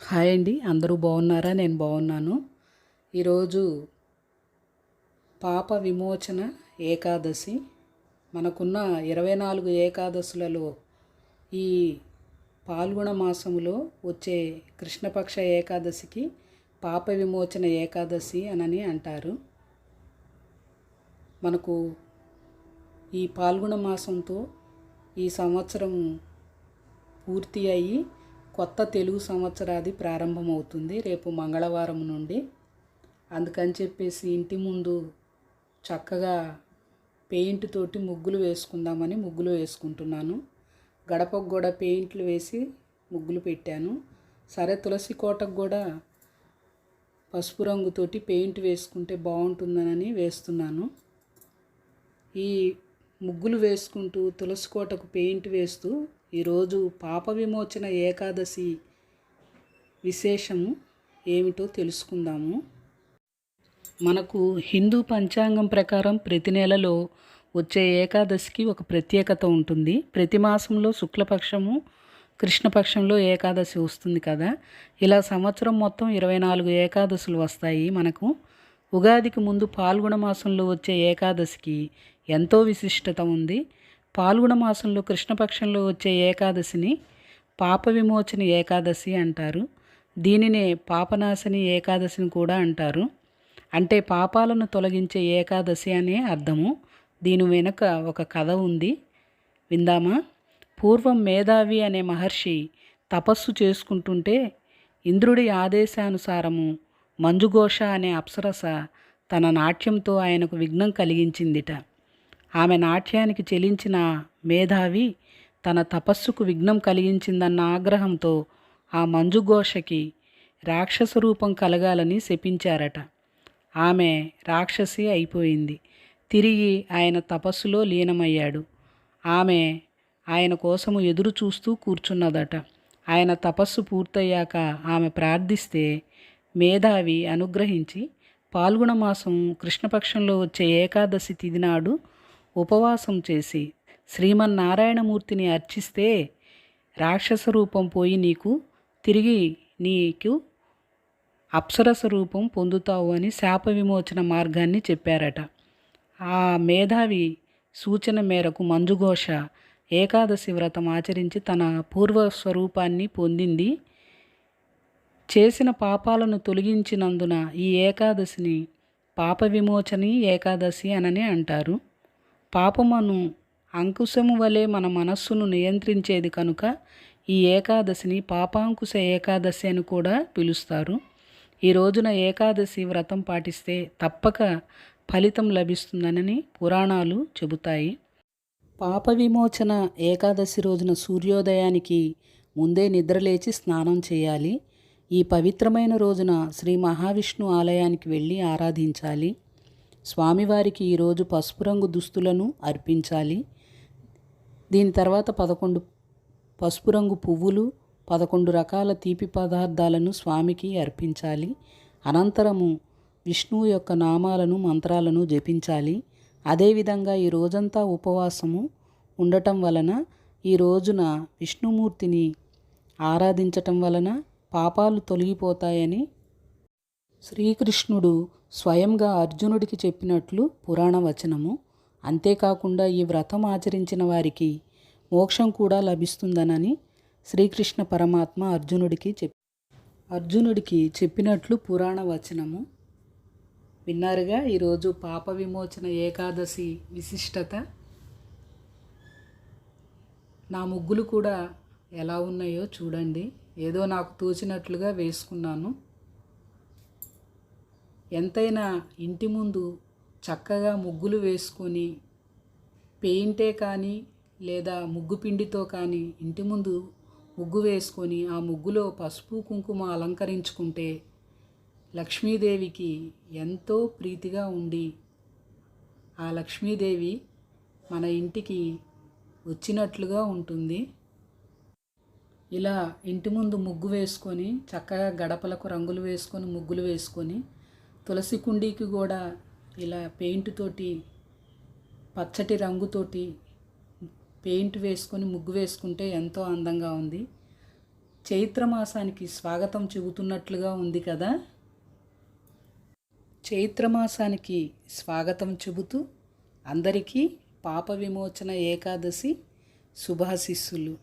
Hi అండి, అందరూ బాగున్నారా? నేను బాగున్నాను. ఈరోజు పాప విమోచన ఏకాదశి. మనకున్న 24 ఏకాదశులలో ఈ పాల్గొన మాసములో వచ్చే కృష్ణపక్ష ఏకాదశికి పాప విమోచన ఏకాదశి అని అంటారు. మనకు ఈ పాల్గొన మాసంతో ఈ సంవత్సరం పూర్తి అయ్యి కొత్త తెలుగు సంవత్సరాది ప్రారంభమవుతుంది రేపు మంగళవారం నుండి. అందుకని చెప్పేసి ఇంటి ముందు చక్కగా పెయింట్ తోటి ముగ్గులు వేసుకుందామని ముగ్గులు వేసుకుంటున్నాను. గడపకు కూడా పెయింట్లు వేసి ముగ్గులు పెట్టాను. సరే, తులసి కోటకు కూడా పసుపు రంగుతోటి పెయింట్ వేసుకుంటే బాగుంటుందని వేస్తున్నాను. ఈ ముగ్గులు వేసుకుంటూ తులసి కోటకు పెయింట్ వేస్తూ ఈరోజు పాప విమోచన ఏకాదశి విశేషము ఏమిటో తెలుసుకుందాము. మనకు హిందూ పంచాంగం ప్రకారం ప్రతి నెలలో వచ్చే ఏకాదశికి ఒక ప్రత్యేకత ఉంటుంది. ప్రతి మాసంలో శుక్లపక్షము, కృష్ణపక్షంలో ఏకాదశి వస్తుంది కదా. ఇలా సంవత్సరం మొత్తం 24 ఏకాదశులు వస్తాయి మనకు. ఉగాదికి ముందు పాల్గొన మాసంలో వచ్చే ఏకాదశికి ఎంతో విశిష్టత ఉంది. పాల్గొన మాసంలో కృష్ణపక్షంలో వచ్చే ఏకాదశిని పాప విమోచన ఏకాదశి అంటారు. దీనినే పాపనాశని ఏకాదశిని కూడా అంటారు. అంటే పాపాలను తొలగించే ఏకాదశి అనే అర్థము. దీని వెనుక ఒక కథ ఉంది, విందామా? పూర్వం మేధావి అనే మహర్షి తపస్సు చేసుకుంటుంటే ఇంద్రుడి ఆదేశానుసారము మంజుఘోష అనే అప్సరస తన నాట్యంతో ఆయనకు విఘ్నం కలిగించిందిట. ఆమె నాట్యానికి చెలించిన మేధావి తన తపస్సుకు విఘ్నం కలిగించిందన్న ఆగ్రహంతో ఆ మంజుఘోషకి రాక్షస రూపం కలగాలని శపించారట. ఆమె రాక్షసి అయిపోయింది. తిరిగి ఆయన తపస్సులో లీనమయ్యాడు. ఆమె ఆయన కోసము ఎదురు చూస్తూ కూర్చున్నదట. ఆయన తపస్సు పూర్తయ్యాక ఆమె ప్రార్థిస్తే మేధావి అనుగ్రహించి పాల్గొన మాసం కృష్ణపక్షంలో వచ్చే ఏకాదశి తిథి నాడు ఉపవాసం చేసి శ్రీమన్నారాయణమూర్తిని అర్చిస్తే రాక్షస రూపం పోయి నీకు అప్సరస రూపం పొందుతావు అని శాప విమోచన మార్గాన్ని చెప్పారట. ఆ మేధావి సూచన మేరకు మంజుఘోష ఏకాదశి వ్రతం ఆచరించి తన పూర్వ స్వరూపాన్ని పొందింది. చేసిన పాపాలను తొలగించినందున ఈ ఏకాదశిని పాప విమోచని ఏకాదశి అని అంటారు. పాపమును అంకుశము వలె మన మనస్సును నియంత్రించేది కనుక ఈ ఏకాదశిని పాపాంకుశ ఏకాదశి అని కూడా పిలుస్తారు. ఈ రోజున ఏకాదశి వ్రతం పాటిస్తే తప్పక ఫలితం లభిస్తుందని పురాణాలు చెబుతాయి. పాప విమోచన ఏకాదశి రోజున సూర్యోదయానికి ముందే నిద్రలేచి స్నానం చేయాలి. ఈ పవిత్రమైన రోజున శ్రీ మహావిష్ణు ఆలయానికి వెళ్ళి ఆరాధించాలి. స్వామివారికి ఈరోజు పసుపు రంగు దుస్తులను అర్పించాలి. దీని తర్వాత 11 పసుపు రంగు పువ్వులు, 11 రకాల తీపి పదార్థాలను స్వామికి అర్పించాలి. అనంతరము విష్ణువు యొక్క నామాలను, మంత్రాలను జపించాలి. అదేవిధంగా ఈ రోజంతా ఉపవాసము ఉండటం వలన, ఈ రోజున విష్ణుమూర్తిని ఆరాధించటం వలన పాపాలు తొలగిపోతాయని శ్రీకృష్ణుడు స్వయంగా అర్జునుడికి చెప్పినట్లు పురాణ వచనము. అంతేకాకుండా ఈ వ్రతం ఆచరించిన వారికి మోక్షం కూడా లభిస్తుందనని శ్రీకృష్ణ పరమాత్మ అర్జునుడికి చెప్పినట్లు పురాణ వచనము. విన్నారుగా ఈరోజు పాప విమోచన ఏకాదశి విశిష్టత. నా ముగ్గులు కూడా ఎలా ఉన్నాయో చూడండి. ఏదో నాకు తోచినట్లుగా వేసుకున్నాను. ఎంతైనా ఇంటి ముందు చక్కగా ముగ్గులు వేసుకొని పెయింటే కానీ లేదా ముగ్గు పిండితో కానీ ఇంటి ముందు ముగ్గు వేసుకొని ఆ ముగ్గులో పసుపు కుంకుమ అలంకరించుకుంటే లక్ష్మీదేవికి ఎంతో ప్రీతిగా ఉండి ఆ లక్ష్మీదేవి మన ఇంటికి వచ్చినట్లుగా ఉంటుంది. ఇలా ఇంటి ముందు ముగ్గు వేసుకొని చక్కగా గడపలకు రంగులు వేసుకొని ముగ్గులు వేసుకొని తులసి కుండీకి కూడా ఇలా పెయింట్ తోటి పచ్చటి రంగుతోటి పెయింట్ వేసుకొని ముగ్గు వేసుకుంటే ఎంతో అందంగా ఉంది. చైత్రమాసానికి స్వాగతం చెబుతున్నట్లుగా ఉంది కదా. చైత్రమాసానికి స్వాగతం చెబుతూ అందరికీ పాప విమోచన ఏకాదశి శుభాశిస్సులు.